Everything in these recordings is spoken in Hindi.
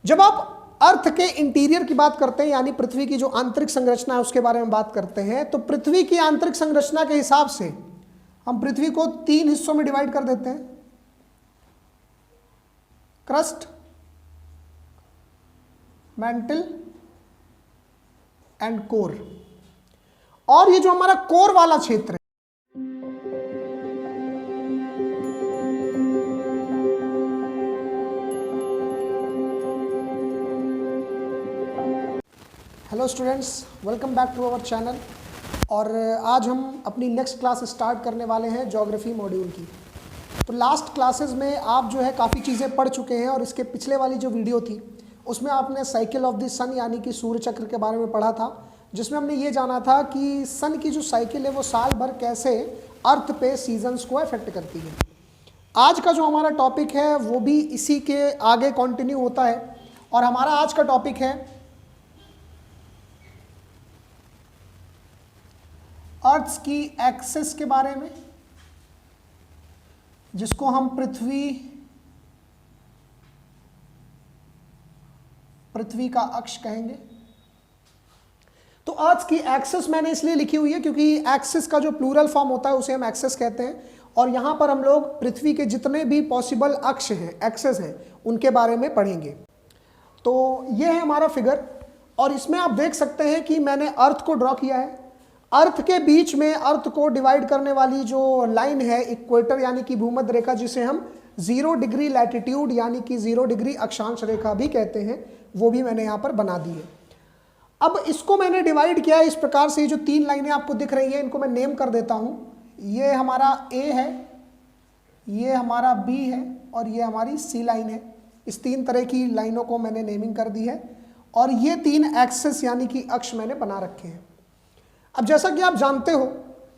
जब आप अर्थ के इंटीरियर की बात करते हैं, यानी पृथ्वी की जो आंतरिक संरचना है उसके बारे में बात करते हैं, तो पृथ्वी की आंतरिक संरचना के हिसाब से हम पृथ्वी को 3 हिस्सों में डिवाइड कर देते हैं, क्रस्ट, मैंटल एंड कोर। और ये जो हमारा कोर वाला क्षेत्र है, hello students, welcome back to our channel. और आज हम अपनी नेक्स्ट क्लास स्टार्ट करने वाले हैं ज्योग्राफी मॉड्यूल की। तो लास्ट क्लासेस में आप जो है काफ़ी चीज़ें पढ़ चुके हैं, और इसके पिछले वाली जो वीडियो थी उसमें आपने साइकिल ऑफ द सन यानी कि सूर्य चक्र के बारे में पढ़ा था, जिसमें हमने ये जाना था कि सन की जो साइकिल है वो साल भर कैसे अर्थ पे सीजन्स को अफेक्ट करती है। आज का जो हमारा टॉपिक है वो भी इसी के आगे कंटिन्यू होता है, और हमारा आज का टॉपिक है अर्थ की एक्सिस के बारे में, जिसको हम पृथ्वी का अक्ष कहेंगे। तो अर्थ की एक्सिस मैंने इसलिए लिखी हुई है क्योंकि एक्सिस का जो प्लूरल फॉर्म होता है उसे हम एक्सिस कहते हैं, और यहां पर हम लोग पृथ्वी के जितने भी पॉसिबल अक्ष हैं, एक्सिस हैं, उनके बारे में पढ़ेंगे। तो ये है हमारा फिगर, और इसमें आप देख सकते हैं कि मैंने अर्थ को ड्रॉ किया है। अर्थ के बीच में अर्थ को डिवाइड करने वाली जो लाइन है इक्वेटर यानी कि भूमध्य रेखा, जिसे हम 0 डिग्री लैटिट्यूड यानी कि 0 डिग्री अक्षांश रेखा भी कहते हैं, वो भी मैंने यहाँ पर बना दी है। अब इसको मैंने डिवाइड किया है इस प्रकार से। ये जो 3 लाइनें आपको दिख रही हैं इनको मैं नेम कर देता हूँ। ये हमारा A है, ये हमारा B है, और ये हमारी C लाइन है। इस 3 तरह की लाइनों को मैंने नेमिंग कर दी है, और ये 3 एक्सिस यानी कि अक्ष मैंने बना रखे हैं। अब जैसा कि आप जानते हो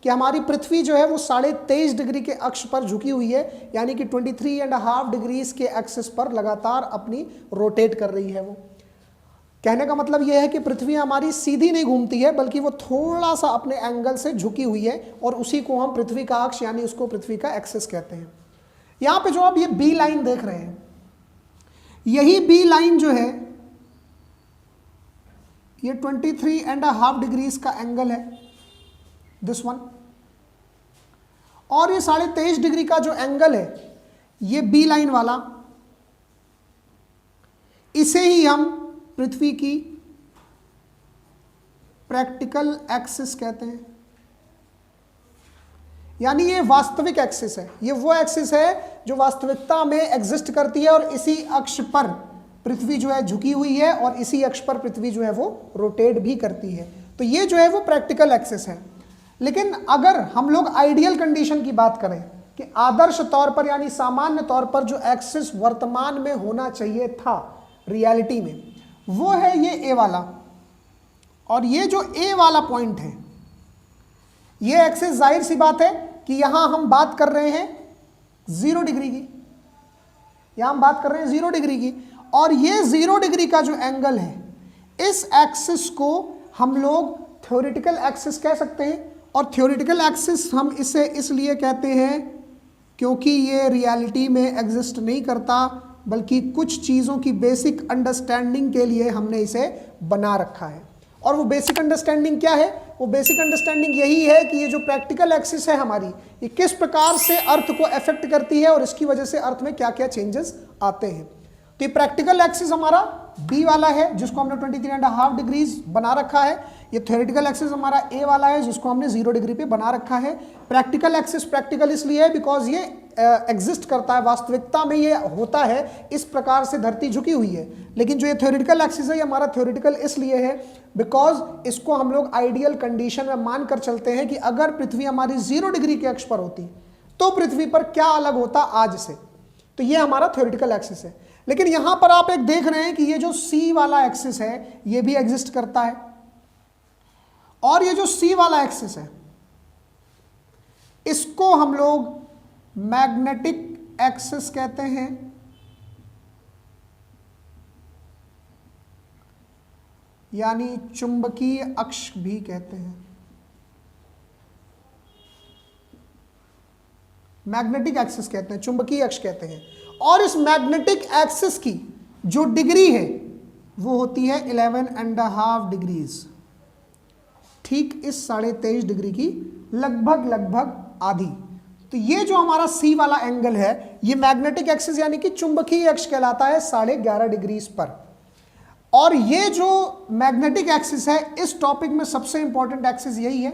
कि हमारी पृथ्वी जो है वो 23.5 डिग्री के अक्ष पर झुकी हुई है, यानी कि 23.5 डिग्रीज के एक्सिस पर लगातार अपनी रोटेट कर रही है। वो कहने का मतलब यह है कि पृथ्वी हमारी सीधी नहीं घूमती है, बल्कि वो थोड़ा सा अपने एंगल से झुकी हुई है, और उसी को हम पृथ्वी का अक्ष यानी उसको पृथ्वी का एक्सिस कहते हैं। यहाँ पे जो आप ये बी लाइन देख रहे हैं, यही बी लाइन जो है ये 23.5 डिग्रीज का एंगल है, दिस वन। और ये 23.5 डिग्री का जो एंगल है ये बी लाइन वाला, इसे ही हम पृथ्वी की प्रैक्टिकल एक्सिस कहते हैं, यानी ये वास्तविक एक्सिस है। ये वो एक्सिस है जो वास्तविकता में एग्जिस्ट करती है, और इसी अक्ष पर पृथ्वी जो है झुकी हुई है, और इसी अक्ष पर पृथ्वी जो है वो रोटेट भी करती है। तो ये जो है वो प्रैक्टिकल एक्सिस है। लेकिन अगर हम लोग आइडियल कंडीशन की बात करें कि आदर्श तौर पर यानी सामान्य तौर पर जो एक्सिस वर्तमान में होना चाहिए था रियलिटी में, वो है ये ए वाला। और ये जो ए वाला पॉइंट है, ये एक्सिस जाहिर सी बात है कि यहां हम बात कर रहे हैं 0 डिग्री की, यहां हम बात कर रहे हैं 0 डिग्री की। और ये 0 डिग्री का जो एंगल है, इस एक्सिस को हम लोग थ्योरेटिकल एक्सिस कह सकते हैं। और थ्योरेटिकल एक्सिस हम इसे इसलिए कहते हैं क्योंकि ये रियलिटी में एग्जिस्ट नहीं करता, बल्कि कुछ चीज़ों की बेसिक अंडरस्टैंडिंग के लिए हमने इसे बना रखा है। और वो बेसिक अंडरस्टैंडिंग क्या है? वो बेसिक अंडरस्टैंडिंग यही है कि ये जो प्रैक्टिकल एक्सिस है हमारी, ये किस प्रकार से अर्थ को अफेक्ट करती है, और इसकी वजह से अर्थ में क्या क्या चेंजेस आते हैं। तो ये प्रैक्टिकल एक्सिस हमारा बी वाला है, जिसको हमने 23.5 डिग्रीज बना रखा है। ये थ्योरेटिकल एक्सिस हमारा ए वाला है, जिसको हमने 0 डिग्री पे बना रखा है। प्रैक्टिकल एक्सिस प्रैक्टिकल इसलिए है बिकॉज ये एग्जिस्ट करता है, वास्तविकता में ये होता है, इस प्रकार से धरती झुकी हुई है। लेकिन जो ये थ्योरेटिकल एक्सिस है, ये हमारा थ्योरेटिकल इसलिए है बिकॉज इसको हम लोग आइडियल कंडीशन में मानकर चलते हैं कि अगर पृथ्वी हमारी 0 डिग्री के अक्ष पर होती तो पृथ्वी पर क्या अलग होता आज से। तो ये हमारा थ्योरेटिकल एक्सिस है। लेकिन यहां पर आप एक देख रहे हैं कि ये जो सी वाला एक्सिस है ये भी एग्जिस्ट करता है, और ये जो सी वाला एक्सिस है इसको हम लोग मैग्नेटिक एक्सिस कहते हैं, यानी चुंबकीय अक्ष भी कहते हैं। मैग्नेटिक एक्सिस कहते हैं, चुंबकीय अक्ष कहते हैं। और इस मैग्नेटिक एक्सिस की जो डिग्री है वो होती है 11.5 डिग्रीज, ठीक इस 23.5 डिग्री की लगभग आधी। तो ये जो हमारा सी वाला एंगल है ये मैग्नेटिक एक्सिस यानी कि चुंबकीय अक्ष कहलाता है 11.5 डिग्रीज पर। और ये जो मैग्नेटिक एक्सिस है इस टॉपिक में सबसे इंपॉर्टेंट एक्सिस यही है,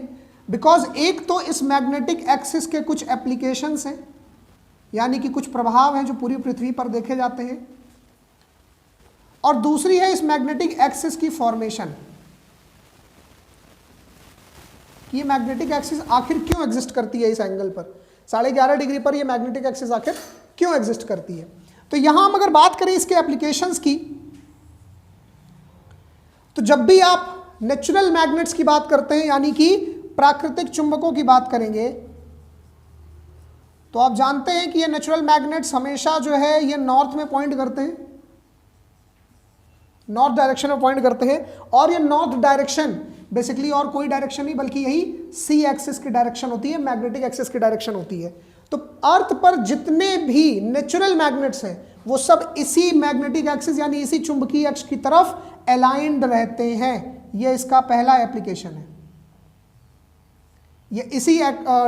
बिकॉज एक तो इस मैग्नेटिक एक्सिस के कुछ एप्लीकेशंस हैं, यानी कि कुछ प्रभाव हैं जो पूरी पृथ्वी पर देखे जाते हैं, और दूसरी है इस मैग्नेटिक एक्सिस की फॉर्मेशन, कि ये मैग्नेटिक एक्सिस आखिर क्यों एग्जिस्ट करती है इस एंगल पर, 11.5 डिग्री पर ये मैग्नेटिक एक्सिस आखिर क्यों एग्जिस्ट करती है। तो यहां हम अगर बात करें इसके एप्लीकेशंस की, तो जब भी आप नेचुरल मैग्नेट्स की बात करते हैं यानी कि प्राकृतिक चुंबकों की बात करेंगे, तो आप जानते हैं कि ये नेचुरल मैग्नेट्स हमेशा जो है ये नॉर्थ में पॉइंट करते हैं, नॉर्थ डायरेक्शन में पॉइंट करते हैं, और ये नॉर्थ डायरेक्शन बेसिकली और कोई डायरेक्शन नहीं बल्कि यही सी एक्सिस की डायरेक्शन होती है, मैग्नेटिक एक्सिस की डायरेक्शन होती है। तो अर्थ पर जितने भी नेचुरल मैग्नेट्स हैं वो सब इसी मैग्नेटिक एक्सिस यानी इसी चुंबकीय अक्ष की तरफ अलाइंड रहते हैं। ये इसका पहला एप्लीकेशन है, ये इसी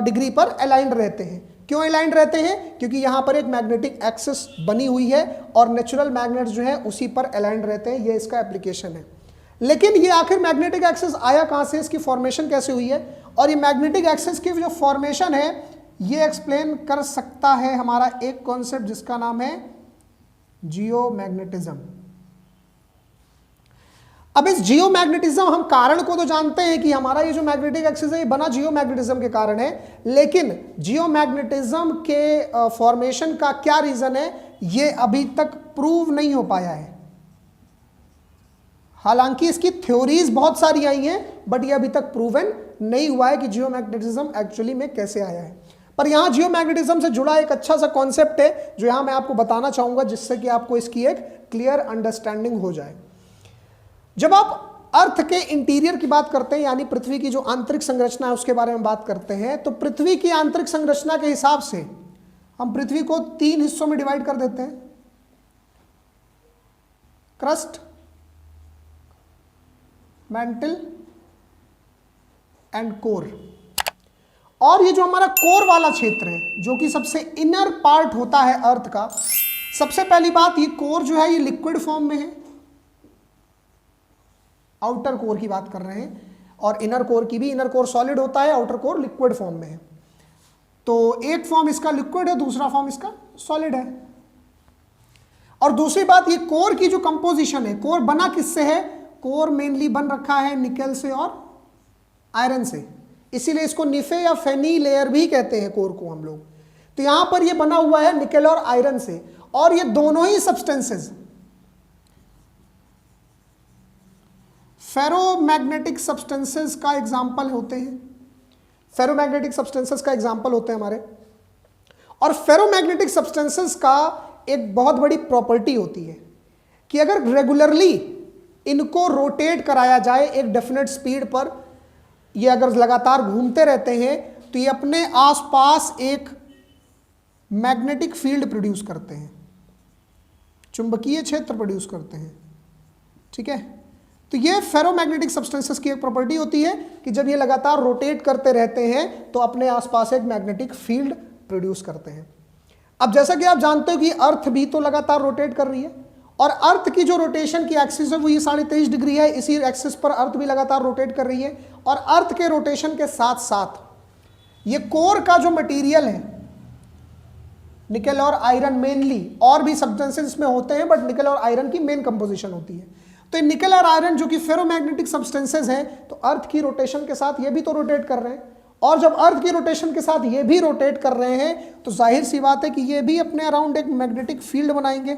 डिग्री पर अलाइंड रहते हैं। क्यों अलाइंड रहते हैं? क्योंकि यहां पर एक मैग्नेटिक एक्सिस बनी हुई है और नेचुरल मैग्नेट्स जो है उसी पर अलाइंड रहते हैं, ये इसका एप्लीकेशन है। लेकिन ये आखिर मैग्नेटिक एक्सिस आया कहां से, इसकी फॉर्मेशन कैसे हुई है, और ये मैग्नेटिक एक्सिस की जो फॉर्मेशन है ये एक्सप्लेन कर सकता है हमारा एक कॉन्सेप्ट जिसका नाम है जियोमैग्नेटिज्म। अब इस जियोमैग्नेटिज्म, हम कारण को तो जानते हैं कि हमारा ये जो मैग्नेटिक एक्सिस है ये बना जियोमैग्नेटिज्म के कारण है, लेकिन जियोमैग्नेटिज्म के फॉर्मेशन का क्या रीजन है ये अभी तक प्रूव नहीं हो पाया है। हालांकि इसकी थ्योरीज बहुत सारी आई हैं बट ये अभी तक प्रूवन नहीं हुआ है कि जियोमैग्नेटिज्म एक्चुअली में कैसे आया है। पर यहां जियोमैग्नेटिज्म से जुड़ा एक अच्छा सा कॉन्सेप्ट है जो यहां मैं आपको बताना चाहूंगा, जिससे कि आपको इसकी एक क्लियर अंडरस्टैंडिंग हो जाए। जब आप अर्थ के इंटीरियर की बात करते हैं यानी पृथ्वी की जो आंतरिक संरचना है उसके बारे में बात करते हैं, तो पृथ्वी की आंतरिक संरचना के हिसाब से हम पृथ्वी को 3 हिस्सों में डिवाइड कर देते हैं, क्रस्ट, मैंटल एंड कोर। और ये जो हमारा कोर वाला क्षेत्र है जो कि सबसे इनर पार्ट होता है अर्थ का, सबसे पहली बात ये कोर जो है ये लिक्विड फॉर्म में है, आउटर कोर की बात कर रहे हैं, और इनर कोर की भी, इनर कोर सॉलिड होता है, आउटर कोर लिक्विड फॉर्म में है। तो एक फॉर्म इसका लिक्विड है, दूसरा फॉर्म इसका सॉलिड है। और दूसरी बात ये कोर की जो कंपोजिशन है, कोर बना किससे है, कोर मेनली बन रखा है निकेल से और आयरन से, इसीलिए इसको निफे या फेनी लेयर भी कहते हैं कोर को हम लोग। तो यहां पर ये बना हुआ है निकेल और आयरन से, और ये दोनों ही सब्सटेंसेस फेरोमैग्नेटिक सब्सटेंसेस का एग्जाम्पल होते हैं, फेरोमैग्नेटिक सब्सटेंसेस का एग्जाम्पल होते हैं हमारे। और फेरोमैग्नेटिक सब्सटेंसेस का एक बहुत बड़ी प्रॉपर्टी होती है कि अगर रेगुलरली इनको रोटेट कराया जाए एक डेफिनेट स्पीड पर, ये अगर लगातार घूमते रहते हैं तो ये अपने आसपास एक मैग्नेटिक फील्ड प्रोड्यूस करते हैं, चुंबकीय क्षेत्र प्रोड्यूस करते हैं। ठीक है, तो ये फेरोमैग्नेटिक सब्सटेंसेस की एक प्रॉपर्टी होती है कि जब ये लगातार रोटेट करते रहते हैं तो अपने आसपास एक मैग्नेटिक फील्ड प्रोड्यूस करते हैं। अब जैसा कि आप जानते हो कि अर्थ भी तो लगातार रोटेट कर रही है, और अर्थ की जो रोटेशन की एक्सिस है वो ये 23.5 डिग्री है, इसी एक्सिस पर अर्थ भी लगातार रोटेट कर रही है। और अर्थ के रोटेशन के साथ साथ ये कोर का जो मटेरियल है, निकेल और आयरन मेनली, और भी सब्सटेंसेस इसमें होते हैं बट निकेल और आयरन की मेन कंपोजिशन होती है। तो निकेल और आयरन जो कि फेरोमैग्नेटिक सब्सटेंसेस हैं, तो अर्थ की रोटेशन के साथ ये भी तो रोटेट कर रहे हैं, और जब अर्थ की रोटेशन के साथ ये भी रोटेट कर रहे हैं तो जाहिर सी बात है कि ये भी अपने अराउंड एक मैग्नेटिक फील्ड बनाएंगे,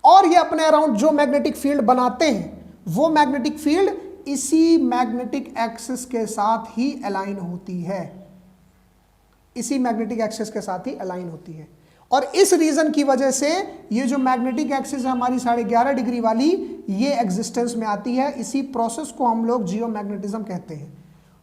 और ये अपने अराउंड जो मैग्नेटिक फील्ड बनाते हैं वो मैग्नेटिक फील्ड इसी मैग्नेटिक एक्सिस के साथ ही अलाइन होती है, इसी मैग्नेटिक एक्सिस के साथ ही अलाइन होती है। और इस रीजन की वजह से ये जो मैग्नेटिक एक्सिस है हमारी 11.5 डिग्री वाली, ये एग्जिस्टेंस में आती है। इसी प्रोसेस को हम लोग जियोमैग्नेटिज्म कहते हैं।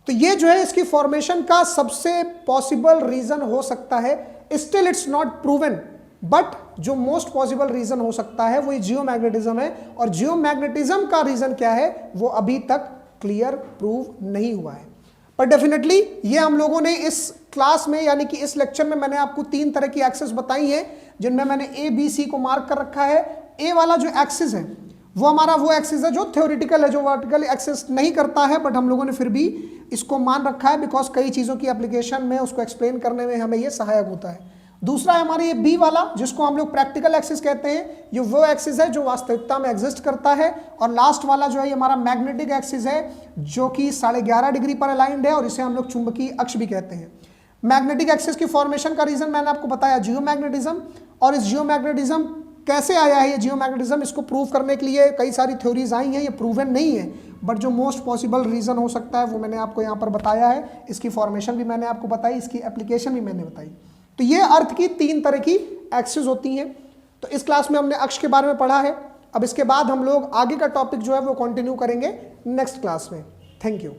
तो ये जो है इसकी फॉर्मेशन का सबसे पॉसिबल रीजन हो सकता है। Still it's not proven but जो मोस्ट पॉसिबल रीजन हो सकता है वो ये जियोमैग्नेटिज्म है, और जियोमैग्नेटिज्म का रीजन क्या है वो अभी तक क्लियर प्रूव नहीं हुआ है। पर डेफिनेटली ये हम लोगों ने इस क्लास में यानी कि इस लेक्चर में मैंने आपको 3 तरह की एक्सिस बताई है, जिनमें मैंने ए बी सी को मार्क कर रखा है। ए वाला जो एक्सिस है वो हमारा वो एक्सिस है जो थ्योरेटिकल है, जो वर्टिकल एक्सिस नहीं करता है, बट हम लोगों ने फिर भी इसको मान रखा है बिकॉज कई चीज़ों की एप्लीकेशन में उसको एक्सप्लेन करने में हमें ये सहायक होता है। दूसरा है हमारे ये बी वाला जिसको हम लोग प्रैक्टिकल एक्सिस कहते हैं, ये वो एक्सिस है जो वास्तविकता में एग्जिस्ट करता है। और लास्ट वाला जो है ये हमारा मैग्नेटिक एक्सिस है जो कि 11.5 डिग्री पर अलाइंड है, और इसे हम लोग चुंबकीय अक्ष भी कहते हैं। मैग्नेटिक एक्सिस की फॉर्मेशन का रीजन मैंने आपको बताया जियोमैग्नेटिज्म, और इस जियोमैग्नेटिज्म कैसे आया है ये जियोमैग्नेटिज्म, इसको प्रूव करने के लिए कई सारी थ्योरीज आई हैं, ये प्रूवन नहीं है, बट जो मोस्ट पॉसिबल रीजन हो सकता है वो मैंने आपको यहाँ पर बताया है। इसकी फॉर्मेशन भी मैंने आपको बताई, इसकी एप्लीकेशन भी मैंने बताई। तो ये अर्थ की 3 तरह की एक्सिस होती हैं। तो इस क्लास में हमने अक्ष के बारे में पढ़ा है। अब इसके बाद हम लोग आगे का टॉपिक जो है वो कंटिन्यू करेंगे नेक्स्ट क्लास में। Thank you.